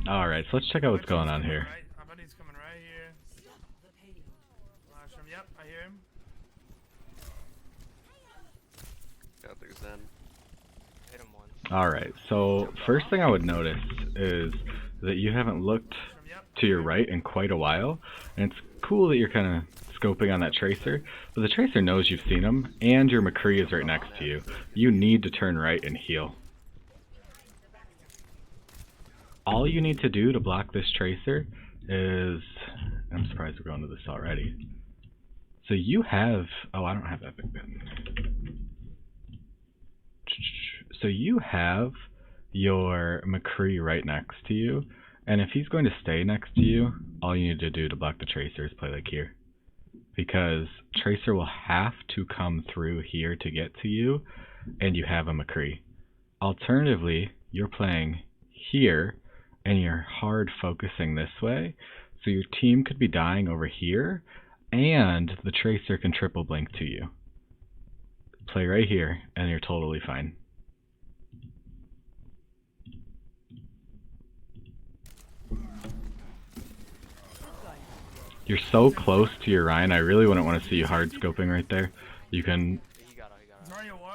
Alright, so let's check out what's going on here. I bet he's coming right here. Flash him. Yep, I hear him. Got the Zen. Hit him once. Alright, so first thing I would notice is that you haven't looked to your right in quite a while, and it's cool that you're kind of scoping on that tracer, but the tracer knows you've seen him, and your McCree is right next to you. You need to turn right and heal. All you need to do to block this tracer is... I'm surprised we're going to this already. So you have... Oh, I don't have that big bin. So you have your McCree right next to you, and if he's going to stay next to you, all you need to do to block the tracer is play like here. Because tracer will have to come through here to get to you, and you have a McCree. Alternatively, you're playing here, and you're hard focusing this way, so your team could be dying over here, and the tracer can triple blink to you. Play right here, and you're totally fine. You're so close to your Ryan, I really wouldn't want to see you hard scoping right there. You can...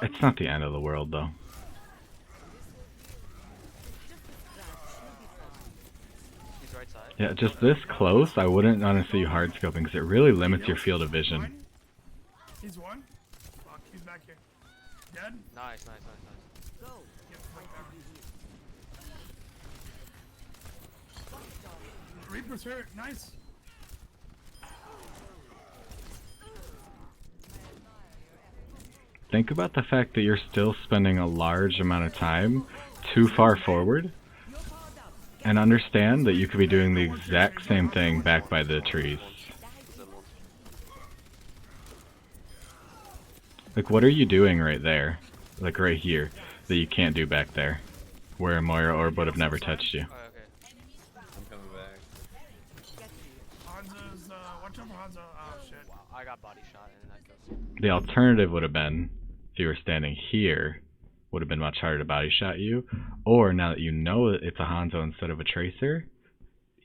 It's not the end of the world, though. Yeah, just this close, I wouldn't want to see you hard scoping, because it really limits your field of vision. He's one. Fuck, he's back here. Dead? Nice. Go. Reaper's hurt. Nice. Think about the fact that you're still spending a large amount of time too far forward, and understand that you could be doing the exact same thing back by the trees. Like, what are you doing right there? Like right here, that you can't do back there, where a Moira orb would have never touched you. I'm coming back. Hanzo's, watch out for Hanzo. Oh shit. Wow, I got body shot and that goes. The alternative would have been, if you were standing here, would have been much harder to body shot you, or now that you know that it's a Hanzo instead of a tracer,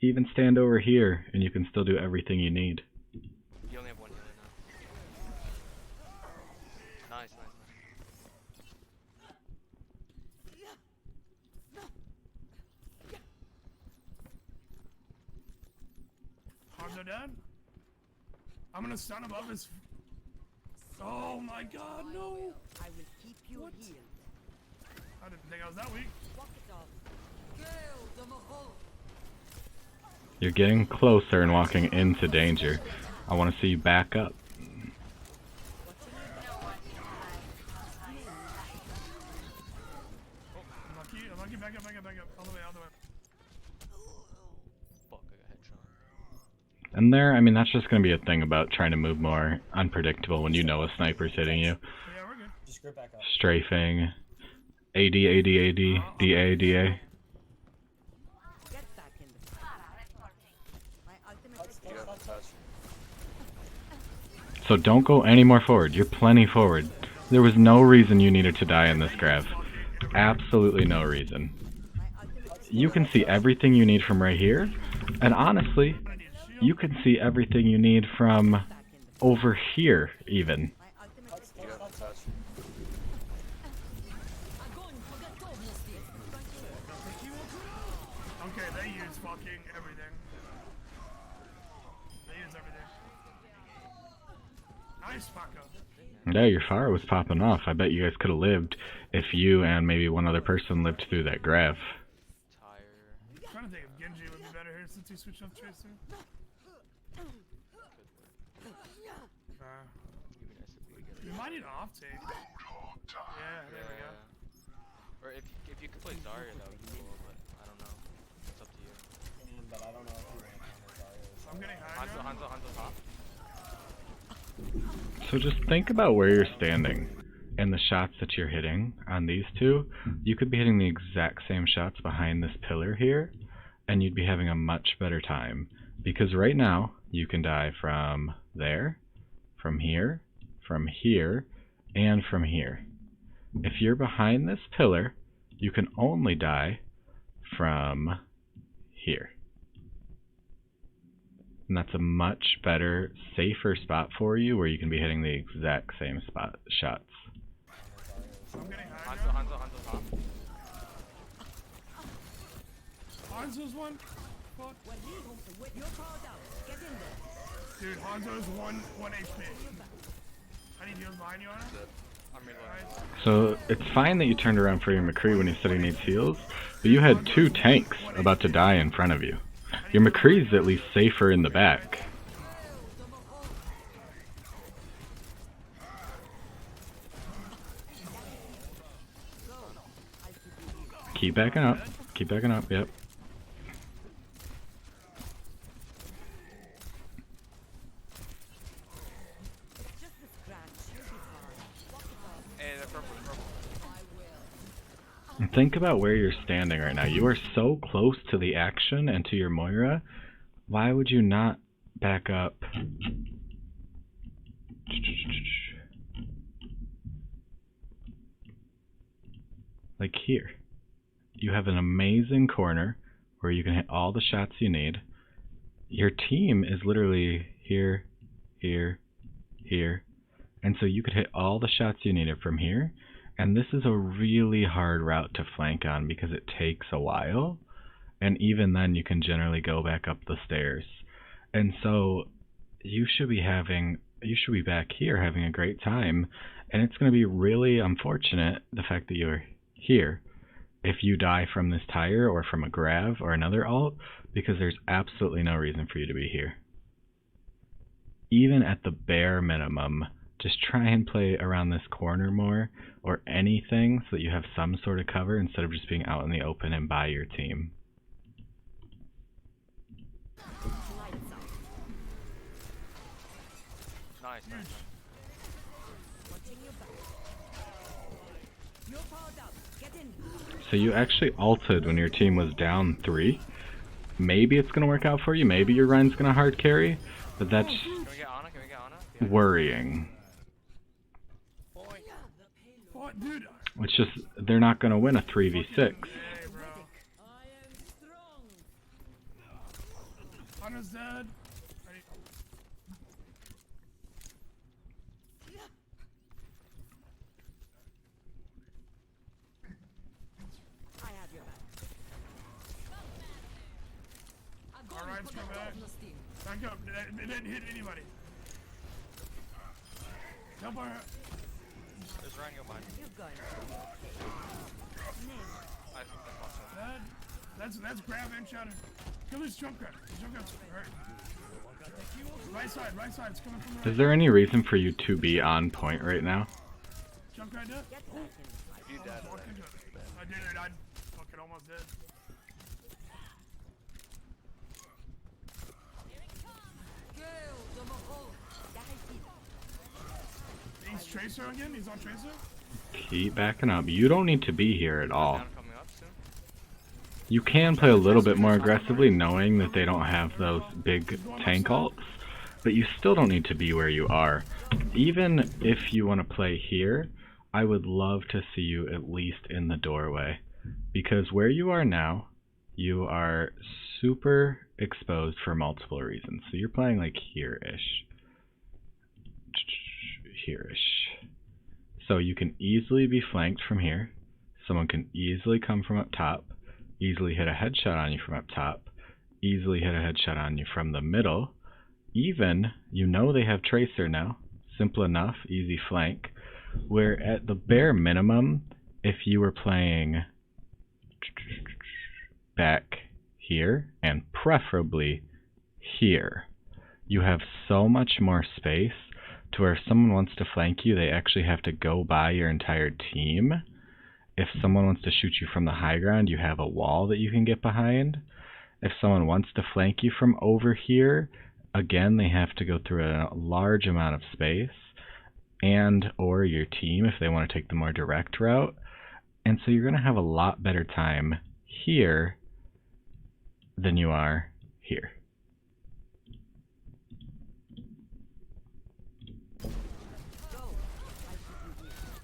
even stand over here and you can still do everything you need. You only have one healer now. Nice. Hanzo dead? I'm gonna stun above his... Oh my god, no! I will keep you What? healed. I didn't think I was that weak. Walk it off. You're getting closer and walking into danger. I want to see you back up. Unlucky, back up, all the way. Fuck, I got headshot. And there, I mean, that's just going to be a thing about trying to move more unpredictable when you know a sniper's hitting you. Yeah, we're good. Just group back up. Strafing, AD, DA, DA. Get back in the fight. My ultimate is Don't touch. So don't go any more forward. You're plenty forward. There was no reason you needed to die in this graph. Absolutely no reason. You can see everything you need from right here, and honestly, you can see everything you need from over here, even. Don't touch. Okay, they use fucking everything. Nice, Paco. Yeah, your fire was popping off. I bet you guys could have lived if you and maybe one other person lived through that graph. I'm trying to think if Genji would be better here since he switched off Tracer. We might need an off take. Yeah, there we go. Or if you could play Zarya, that would be cool, but I don't know. It's up to you. But I don't know if you want to counter Zarya. I'm getting high. Hanzo top. So just think about where you're standing and the shots that you're hitting on these two. You could be hitting the exact same shots behind this pillar here, and you'd be having a much better time. Because right now, you can die from there, from here, and from here. If you're behind this pillar, you can only die from here. And that's a much better, safer spot for you where you can be hitting the exact same spot shots. I'm getting high. Hanzo top. Hanzo's one. Fuck. You're called out. Get in there. Dude, Hanzo's one HP. I need heals behind you, Anna. I'm reloading. Nice. So it's fine that you turned around for your McCree when he said he needs heals, but you had 2 tanks about to die in front of you. Your McCree's at least safer in the back. Keep backing up. Keep backing up, yep. Just a scratch. You'll be fine. Hey, they're purple. And think about where you're standing right now. You are so close to the action and to your Moira. Why would you not back up? Like here. You have an amazing corner where you can hit all the shots you need. Your team is literally here, here, here. And so you could hit all the shots you needed from here. And this is a really hard route to flank on because it takes a while. And even then you can generally go back up the stairs. And so you should be back here having a great time. And it's going to be really unfortunate the fact that you're here if you die from this tire or from a grav or another ult, because there's absolutely no reason for you to be here. Even at the bare minimum, just try and play around this corner more or anything so that you have some sort of cover instead of just being out in the open and by your team. Nice. Watching your back. You're called out. Get in. So you actually ulted when your team was down 3. Maybe it's going to work out for you. Maybe your Rein's going to hard carry. But that's Can we get Ana? Can we get Ana? Yeah. worrying. What, dude? It's just, they're not going to win a 3v6. Hey, bro. I am strong. Anna's dead. I have your back. Alright, let's go back. Back up. It didn't hit anybody. Help our... There's Ryan, go behind you. You're going. I think that's awesome. That's grab and shatter. Kill this jump cut. Jump cut's hurt. Right side. It's coming from the right. Is there any reason for you to be on point right now? Jump cut dead? Get back in. If you dead, Walked into it. I did it. I fucking almost did. He's Tracer again? He's on Tracer? Keep backing up. You don't need to be here at all. Down coming up soon. You can play a little bit more aggressively knowing that they don't have those big tank ults, but you still don't need to be where you are. Even if you want to play here, I would love to see you at least in the doorway, because where you are now, you are super exposed for multiple reasons. So you're playing like here-ish. Here-ish. So you can easily be flanked from here. Someone can easily come from up top, easily hit a headshot on you from up top, easily hit a headshot on you from the middle. Even, you know they have Tracer now. Simple enough, easy flank. Where at the bare minimum, if you were playing back here, and preferably here, you have so much more space to where if someone wants to flank you, they actually have to go by your entire team. If someone wants to shoot you from the high ground, you have a wall that you can get behind. If someone wants to flank you from over here, again, they have to go through a large amount of space, and or your team if they want to take the more direct route. And so you're going to have a lot better time here than you are here.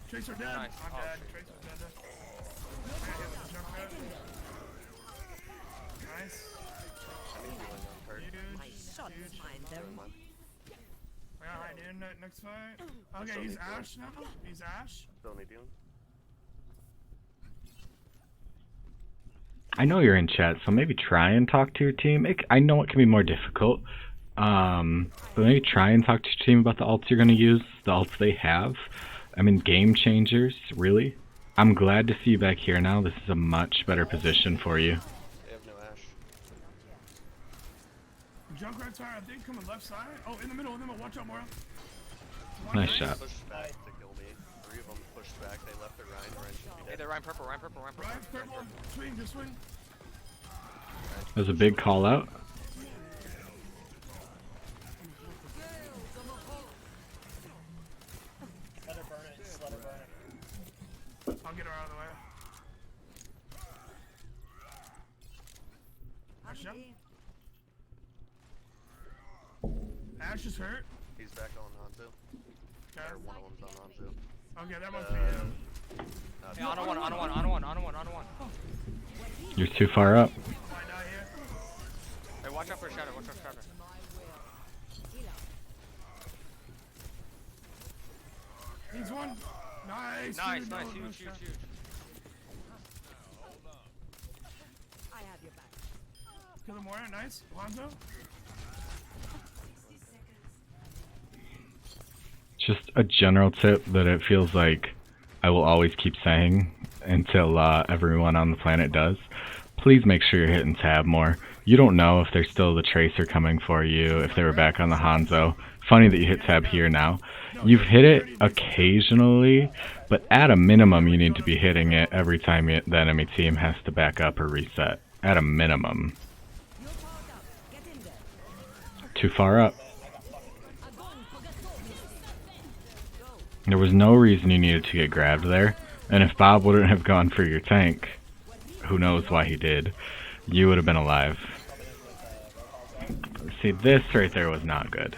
Tracer dead. Nice. I'm dead. Tracer's dead. I got hit with the jump cut. Nice. Shots find them. Alright, dude, next fight. Okay, he's Ash now. He's Ash. Still need you. I know you're in chat, so maybe try and talk to your team. I know it can be more difficult, but maybe try and talk to your team about the ults you're going to use, the ults they have. I mean, game changers, really. I'm glad to see you back here now. This is a much better position for you. They have no Ash. Junkrat's fire, I think, coming left side. Oh, in the middle. Watch out, Mora. Nice shot. Pushed back to kill me. 3 of them pushed back. They left their Ryan. Ryan should be Hey, dead. they're Ryan purple, Ryan purple, Ryan purple. Right, purple. Swing, just swing. That was a big call out. Let her burn it. Just let her burn it. I'll get her out of the way. Ash, yep. Ash is hurt. He's back on Hanzo. Okay. Or one of them's on Hanzo. Okay, that must be him. Hey, on one. You're too far up. Might die here. Hey, watch out for a shadow, He's one. Nice. Nice, dude, nice, no, no huge. shot. I have your back. Kill him more. Nice. Lonzo. Just a general tip that it feels like I will always keep saying until everyone on the planet does. Please make sure you're hitting tab more. You don't know if there's still the Tracer coming for you, if they were back on the Hanzo. Funny that you hit tab here now. You've hit it occasionally, but at a minimum you need to be hitting it every time the enemy team has to back up or reset. At a minimum. You're powered up. Get in there. Too far up. There was no reason you needed to get grabbed there, and if Bob wouldn't have gone for your tank, who knows why he did, you would have been alive. See, this right there was not good.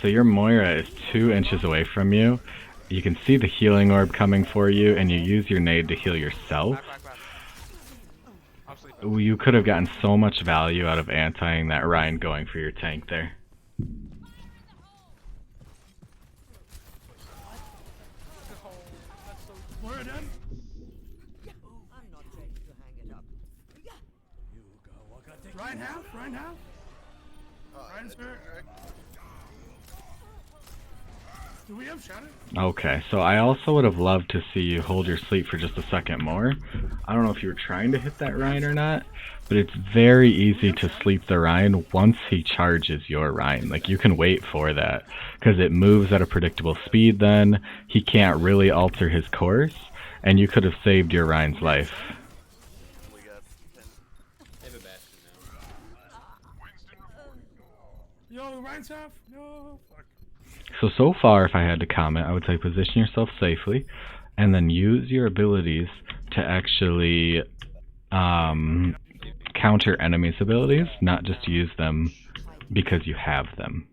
So your Moira is 2 inches away from you. You can see the healing orb coming for you, and you use your nade to heal yourself. Back. I'm sleeping. You could have gotten so much value out of anti-ing that Ryan going for your tank there. Mora dead. I'm not ready to hang it up. Ryan half. Ryan's hurt. Do we have shadow? Okay, so I also would have loved to see you hold your sleep for just a second more. I don't know if you were trying to hit that Ryan or not, but it's very easy to sleep the Ryan once he charges your Ryan. Like, you can wait for that, because it moves at a predictable speed then, he can't really alter his course, and you could have saved your Ryan's life. We got 10. Yo, Ryan's half. No. Fuck. So far, if I had to comment, I would say position yourself safely, and then use your abilities to actually counter enemies' abilities, not just use them because you have them.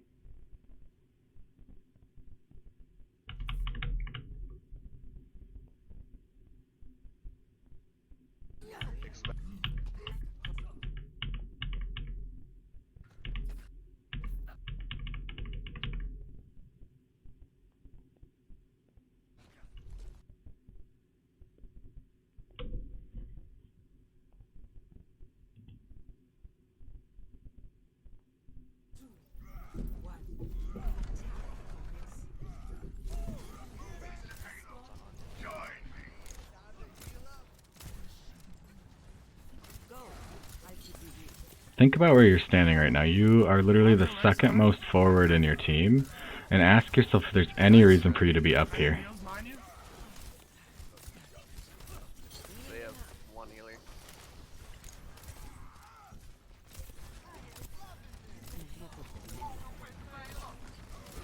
Think about where you're standing right now. You are literally the second most forward in your team, and ask yourself if there's any reason for you to be up here. Heals behind you. They have 1 healer.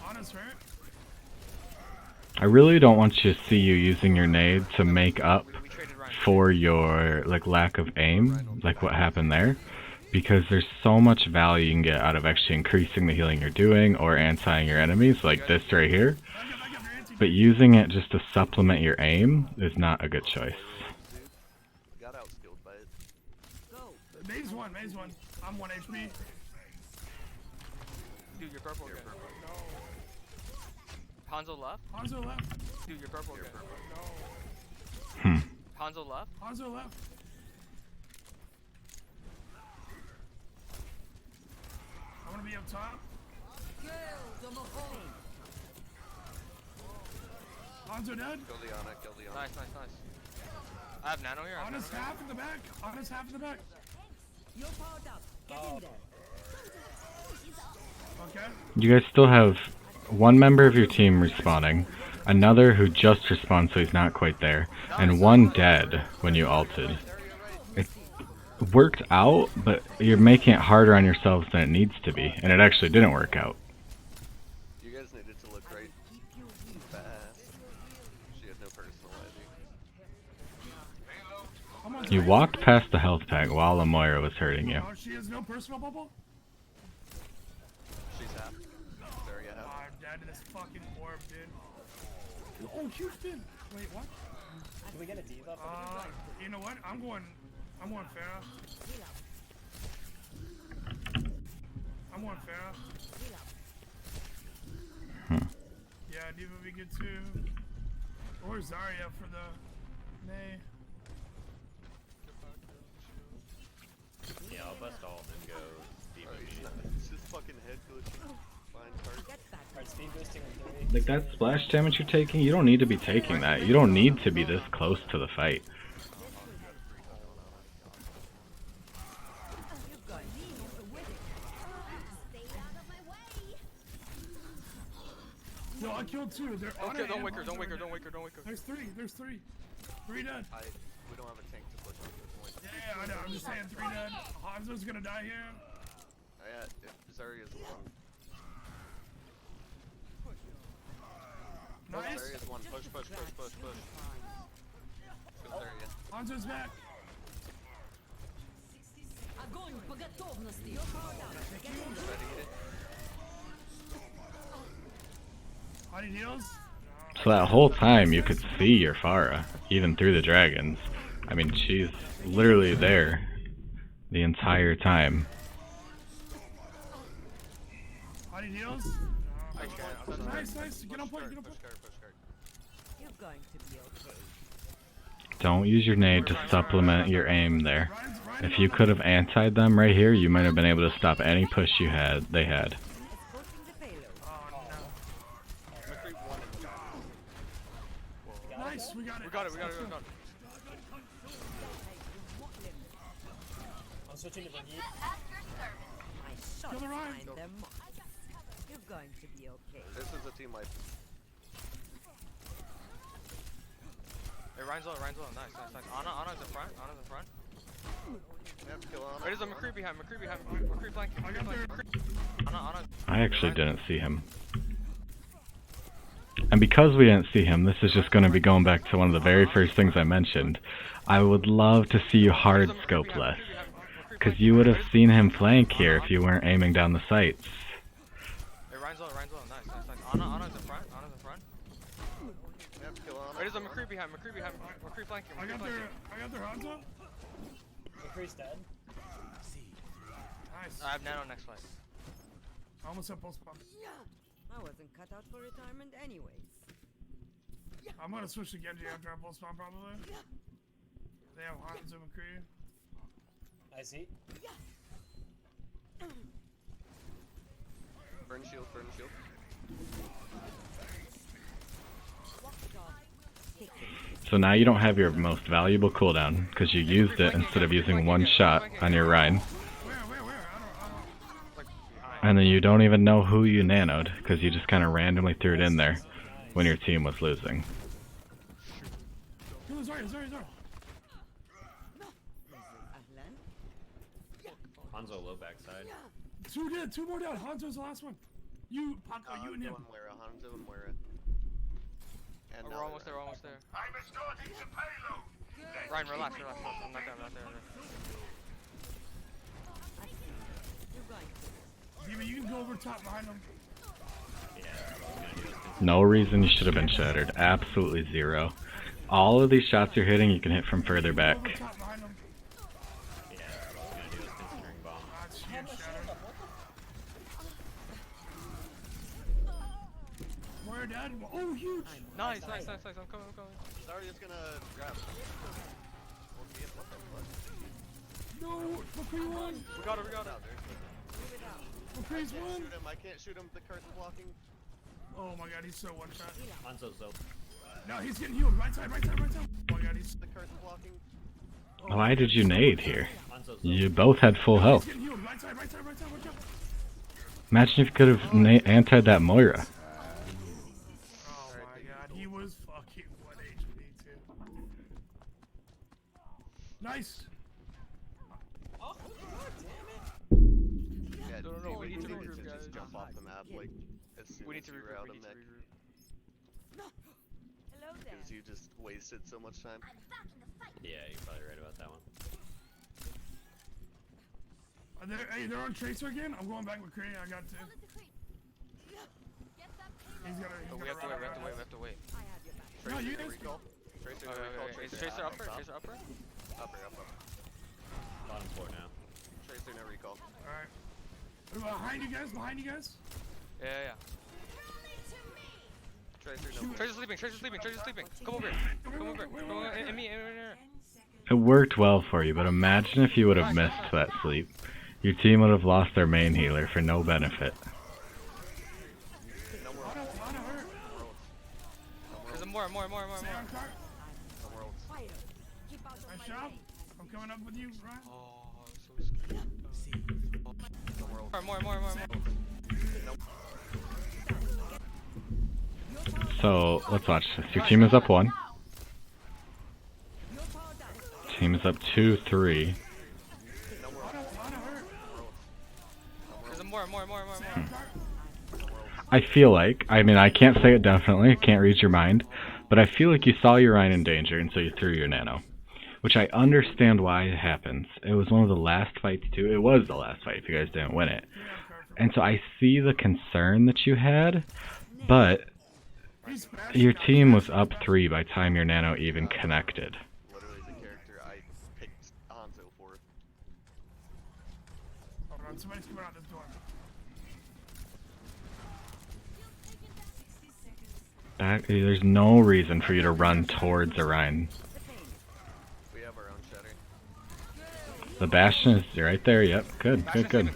Ana's hurt. I really don't want to see you using your nade to make up We traded Ryan. for your lack of aim, like what happened there, because there's so much value you can get out of actually increasing the healing you're doing or anti-ing your enemies, like this right here. Back up, your anti. But using it just to supplement your aim is not a good choice. Got outskilled by it. Go. Maze one. I'm 1 HP. Dude, you're purple again. Hanzo left. Hanzo left. Dude, you're purple again. Hmm. Hanzo left. Hanzo left. I'm gonna be up top. Hanzo dead. Kill the Ana, kill the Ana. Nice, nice, nice. I have nano here. I have Ana's nano here. half in the back. Ana's half in the back. You're powered up. Get in there. Okay. You guys still have one member of your team respawning, another who just respawned so he's not quite there, and one dead when you ulted. It worked out, but you're making it harder on yourselves than it needs to be, and it actually didn't work out. You guys needed to look right fast. She had no personal ID. I'm on You top. walked past the health pack while Amoira was hurting you. Oh, she has no personal bubble? She's half. There you Oh, have. I'm dead to this fucking orb, dude. Oh, huge fin. Wait, what? Can we get a diva? You know what? I'm going Farah. I'm going Farah. Yeah, Diva would be good too. Or Zarya for the May. Yeah, I'll bust all and go Steve It's just fucking head glitching. Fine card. Get back. Alright, speed boosting in 3. Like that splash damage you're taking, you don't need to be taking that. You don't need to be this close to the fight. You've got me with it. Stay out of my way. No, I killed two. They're on Okay, it don't and wake her, don't Hanzo wake her, are don't dead. wake her, don't wake her. There's three. There's three. Three dead. We don't have a tank to push at this point. Yeah, I know. I'm just saying three dead. Hanzo's gonna die here. Yeah, if Zarya's one. Nice. Zarya's one. Push, push, push, push, push. Go Zarya. Hanzo's back. Огонь по готовности. You're powered up. Get in there. Try to get it. I need heals. So that whole time you could see your Farah, even through the dragons. I mean, she's literally there the entire time. I need heals. I can't. I'm sorry. Nice, nice. Get on point. Get on point. Push card, push card. You're going to be okay. Don't use your nade to supplement your aim there. Ryan's If you could have antied them right here, you might have been able to stop any push they had. Escorting the payload. Oh McCree one and no. Nice. We got it. We got it, we got it, we got it. I'm switching to Brigitte. My shot Kill the Ryan. find them. You're going to be okay. This is a team wipe. Hey, Ryan's low, Ryan's low. Nice, nice, nice. Ana's in front, Ana's in front. We have to kill Ana. Wait, there's a McCree behind, McCree behind, McCree flanking, I McCree got flanking. there. Ana. I actually didn't see him. And because we didn't see him, this is just going to be going back to one of the very first things I mentioned. I would love to see you hard scope less. Because you would have seen him flank here if you weren't aiming down the sights. Hey, Ryan's low, nice, nice, nice. Ana's in front, Ana's in front. We have to kill Ana. Wait, there's a McCree behind, McCree flanking, I McCree got flanking. their Hanzo. McCree's dead. Nice. I have nano next fight. I almost have pulse bomb. I wasn't cut out for retirement anyways. I'm gonna switch to Genji after I pulse bomb probably. They have Hanzo McCree. I see. Burn shield, burn shield. So now you don't have your most valuable cooldown, because you used it instead of using one shot on your Rhine. Where? I don't. Like, behind. And then you don't even know who you nanoed, because you just kind of randomly threw it in there when your team was losing. Kill the Zarya. Ahlan. Hanzo low backside. Two dead. Two more down. Hanzo's the last one. You, Paco, you and him. Hanzo and Moira, Hanzo and Moira. And Oh, now we're almost there, they're we're almost there. I'm escorting the payload. Ryan, relax. I'm not there. You're going to. Diva, you can go over top behind them. No reason you should have been shattered. Absolutely zero. All of these shots you're hitting, you can hit from further Go back. over top behind them. Yeah, I was gonna do a considering bomb. That's huge shatter. Zarya dead. Oh, huge. Nice. I'm coming. Zarya's gonna grab. What the fuck? No, McCree won. We got it. McCree's won. Shoot him, I can't shoot him, the cart's blocking. Oh my god, he's so one shot. Hanzo's up. No, he's getting healed. Right side. Oh my god, he's The cart's blocking. Why did you nade here? Hanzo's up. You both had full health. getting healed. Right side. Watch out. Imagine if you could have antied that Moira. Oh my god, he was fucking 1 HP too. Nice. Yeah, No, we need to needed regroup, just guys. jump off the map, like, as soon We need as to you were out regroup. of mech. Hello there. Because you just wasted so much time. I'm back in the fight. Yeah, you're probably right about that one. Hey, they're on Tracer again. I'm going back with Crane. I got two. Bullet the creep. Get that He's payload. gonna. Oh, we have to wait. I have your back. No, you no guys recall. Tracer, no Okay. recall. Is Tracer upper? Upper. Bottom floor now. Tracer, no recall. Alright. Behind you guys. Yeah. Tracer, no Tracer's sleeping. Come over. And me. It worked well for you, but imagine if you would have missed that sleep. Your team would have lost their main healer for no benefit. There's more. Stay on cart. No worlds. Fighter. Keep out of Nice my job. way. I'm coming up with you, Ryan. Oh, I'm so scared. No worlds. More. So, let's watch this. Your team is up 1. Team is up 2-3. There's more. I feel like, I mean, I can't say it definitely, I can't read your mind, but I feel like you saw your Ryan in danger, and so you threw your nano. Which I understand why it happens. It was one of the last fights, too. It was the last fight if you guys didn't win it. And so I see the concern that you had, but your team was up 3 by the time your nano even connected. Literally the character I picked Hanzo for. Hold on, somebody's coming out this door. There's no reason for you to run towards Orion. We have our own shatter. The Bastion is right there, yep. Good. Bastion's sleeping.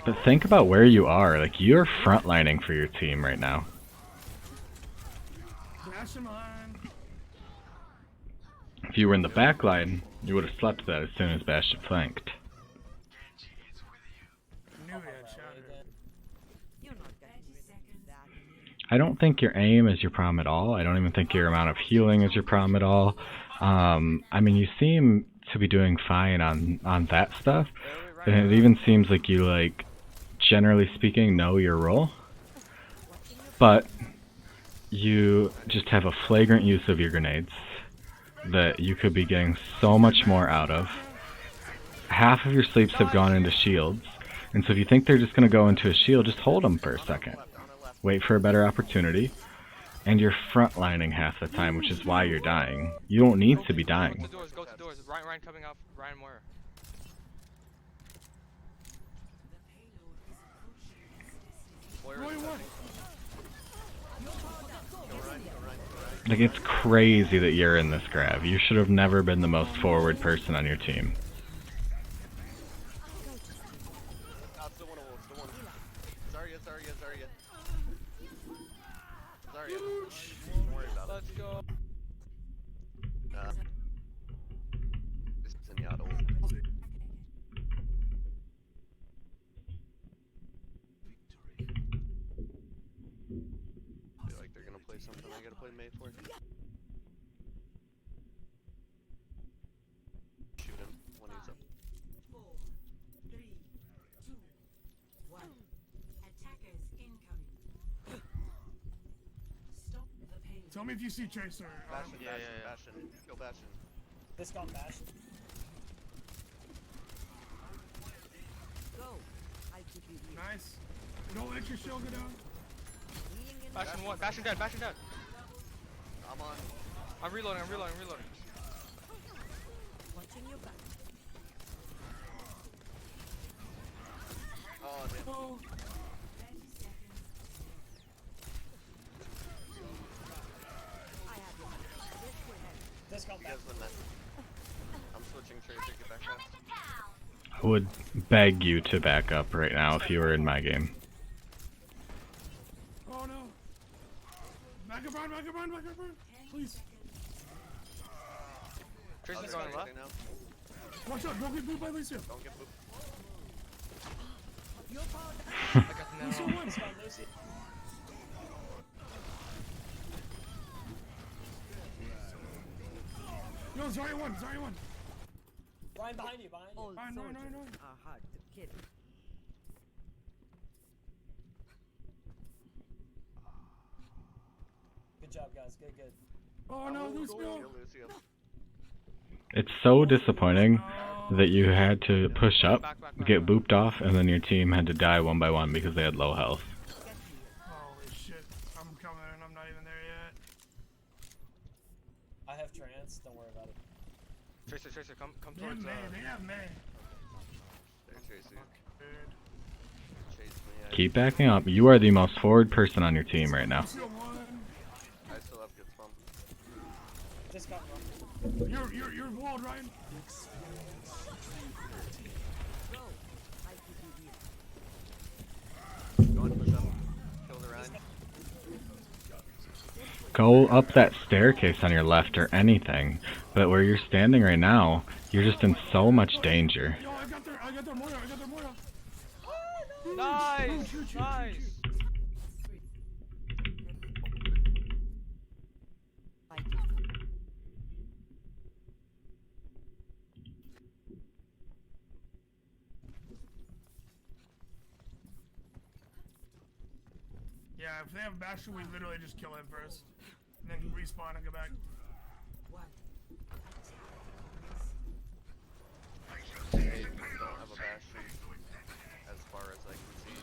But think about where you are. Like, you're frontlining for your team right now. Dash him on. If you were in the back line, you would have slept that as soon as Bastion flanked. Knew he had shattered. You're not getting rid of that. I don't think your aim is your problem at all. I don't even think your amount of healing is your problem at all. I mean, you seem to be doing fine on that stuff. And it even seems like you, like, generally speaking, know your role. But you just have a flagrant use of your grenades that you could be getting so much more out of. Half of your sleeps have gone into shields. And so if you think they're just going to go into a shield, just hold them for a second. Wait for a better opportunity. And you're frontlining half the time, which is why you're dying. You don't need to be dying. Go to doors. Ryan coming up. Ryan Moira. Roy won. Like, it's crazy that you're in this grab. You should have never been the most forward person on your team. Still one. Zarya. Don't worry about Let's go. it. This is Zenyatta ult. Feel like they're gonna play something I gotta play May for. Shoot him when he's up. 4, 3, 2, 1. Attackers incoming. Stop the pain. Tell me if you see Tracer. Bastion, Yeah. Bastion. Go Bastion. This gone bash. Go. I'll keep you here. Nice. Don't let your shield go down. Being in Bastion one. Bastion dead. I'm on. I'm reloading. watching your back. Oh, damn. Oh. back up. I would beg you to back up right now if you were in my game. Oh no. Back up, Ryan, back up, Ryan, back up, Ryan. Please. Tracer's going left. Now. Watch out, don't get booped by Lucio. Don't get booped. I got the Lucio nano. won. Yo, Zarya won, Zarya won. Ryan behind you, behind you. All Ryan, soldiers Ryan, Ryan. are hard to kill. Good job, guys. Good, good. Oh no, Lucio. Lucio. It's so disappointing that you had to push up, get booped off, and then your team had to die one by one because they had low health. Holy shit. I'm coming and I'm not even there yet. I have trance. Don't worry about it. Tracer, come They have towards. May, they have May. There's Tracer. Dude. Chase me. Keep backing up. You are the most forward person on your team right now. Lucio won. I still have good spam. Just got wrong. You're walled, Ryan. Going to push up. Kill the Ryan. Go up that staircase on your left or anything. But where you're standing right now, you're just in so much danger. Yo, I got their Moira, I got their Moira. Nice, Shoot. nice. Yeah, if they have Bastion, we literally just kill him first. And then respawn and go back. They don't have a bastion as far as I can see.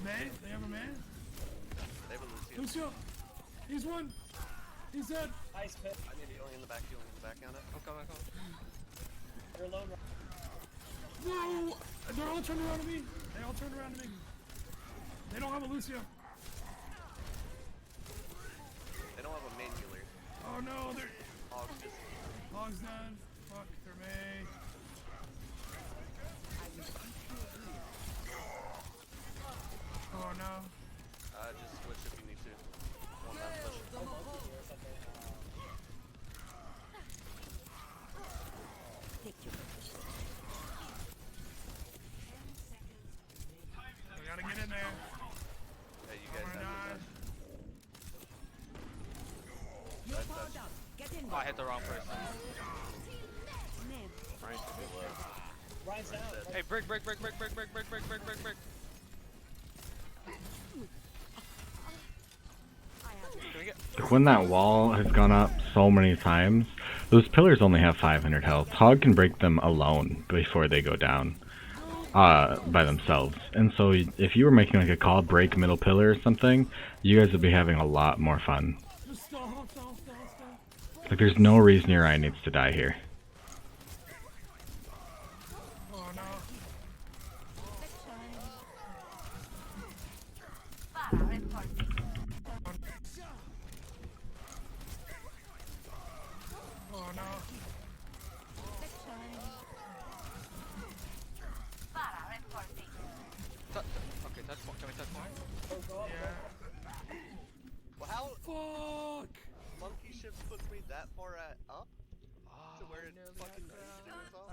May? They have a May? They have a Lucio. Lucio! He's one! He's dead! Ice pit. I need healing in the back, Anna. I'm coming. You're alone. No! They're all turned around to me! They all turned around to me. They don't have a Lucio. They don't have a main healer. Oh no, they're... Hog's just... Hog's done. Fuck, they're May. Oh no. Just switch if you need to. One last push. We gotta get in there. Hey, you Oh guys my have god. Get in Oh, I hit the wrong person. Ryan should be low. Ryan's down. Hey, brick. Can we get? When that wall has gone up so many times, those pillars only have 500 health. Hog can break them alone before they go down. By themselves. And so if you were making like a call break middle pillar or something, you guys would be having a lot more fun. Just stall. Like there's no reason your eye needs to die here. Oh no. Oh no. Okay, touch point. Can we touch point? Yeah. Well, how Fuck! monkey ships puts me that far up to where it fucking steers off?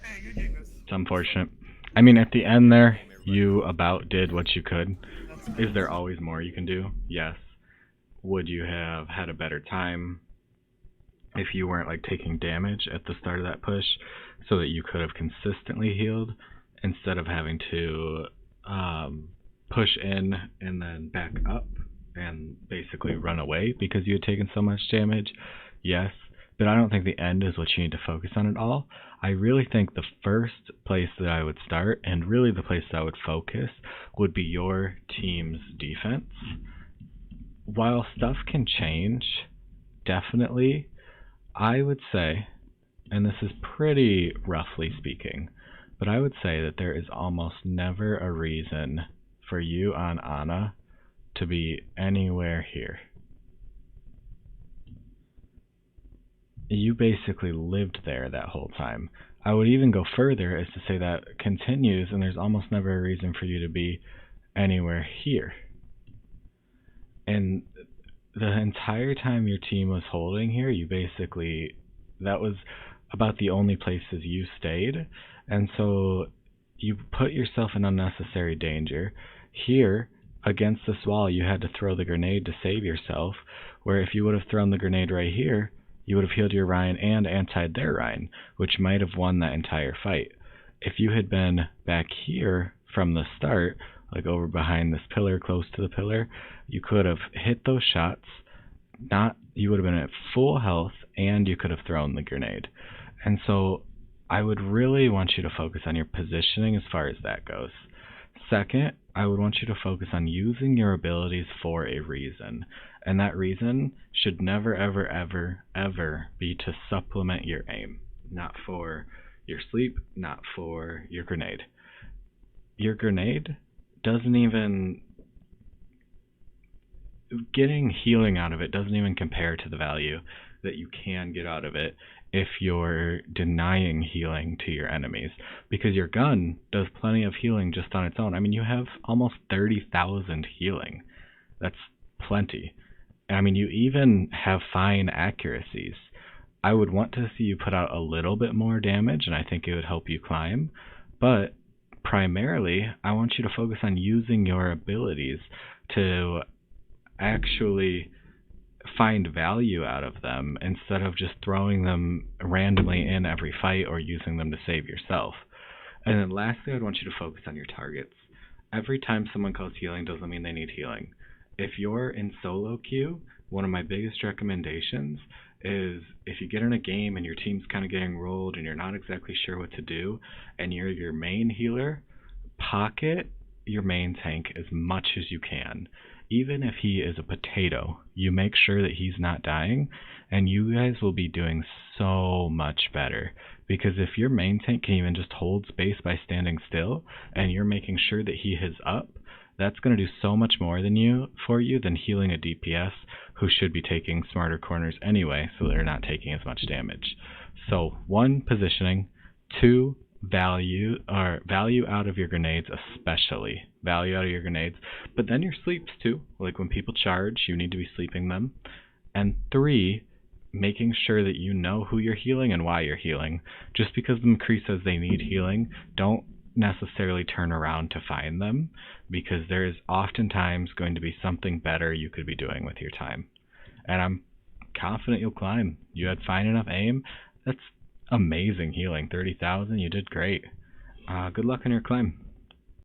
Hey, good game, guys. It's unfortunate. I mean, at the end there, you about did what you could. Is there always more you can do? Yes. Would you have had a better time if you weren't like taking damage at the start of that push so that you could have consistently healed instead of having to push in and then back up and basically run away because you had taken so much damage? Yes. But I don't think the end is what you need to focus on at all. I really think the first place that I would start, and really the place that I would focus, would be your team's defense. While stuff can change, definitely, I would say, and this is pretty roughly speaking, but I would say that there is almost never a reason for you on Ana to be anywhere here. you basically lived there that whole time. I would even go further as to say that continues, and there's almost never a reason for you to be anywhere here. And the entire time your team was holding here, you basically, that was about the only places you stayed, and so you put yourself in unnecessary danger. Here, against this wall, you had to throw the grenade to save yourself, where if you would have thrown the grenade right here, you would have healed your Ryan and antied their Ryan, which might have won that entire fight. If you had been back here from the start, like over behind this pillar, close to the pillar, you could have hit those shots, you would have been at full health, and you could have thrown the grenade. And so I would really want you to focus on your positioning as far as that goes. Second, I would want you to focus on using your abilities for a reason. And that reason should never, ever, ever, ever be to supplement your aim. Not for your sleep, not for your grenade. Your grenade doesn't even... Getting healing out of it doesn't even compare to the value that you can get out of it if you're denying healing to your enemies, because your gun does plenty of healing just on its own. I mean, you have almost 30,000 healing. That's plenty. I mean, you even have fine accuracies. I would want to see you put out a little bit more damage, and I think it would help you climb, but primarily I want you to focus on using your abilities to actually find value out of them instead of just throwing them randomly in every fight or using them to save yourself. And then lastly, I'd want you to focus on your targets. Every time someone calls healing doesn't mean they need healing. If you're in solo queue, one of my biggest recommendations is if you get in a game and your team's kind of getting rolled and you're not exactly sure what to do and you're your main healer, pocket your main tank as much as you can. Even if he is a potato, you make sure that he's not dying, and you guys will be doing so much better. Because if your main tank can even just hold space by standing still, and you're making sure that he is up, that's going to do so much more for you than healing a DPS who should be taking smarter corners anyway, so they're not taking as much damage. So 1, positioning. 2, value out of your grenades, especially value out of your grenades, but then your sleeps too. Like when people charge, you need to be sleeping them. And 3, making sure that you know who you're healing and why you're healing. Just because the McCree says they need healing, don't necessarily turn around to find them, because there is oftentimes going to be something better you could be doing with your time. And I'm confident you'll climb. You had fine enough aim. That's amazing healing. 30,000, you did great. Good luck on your climb.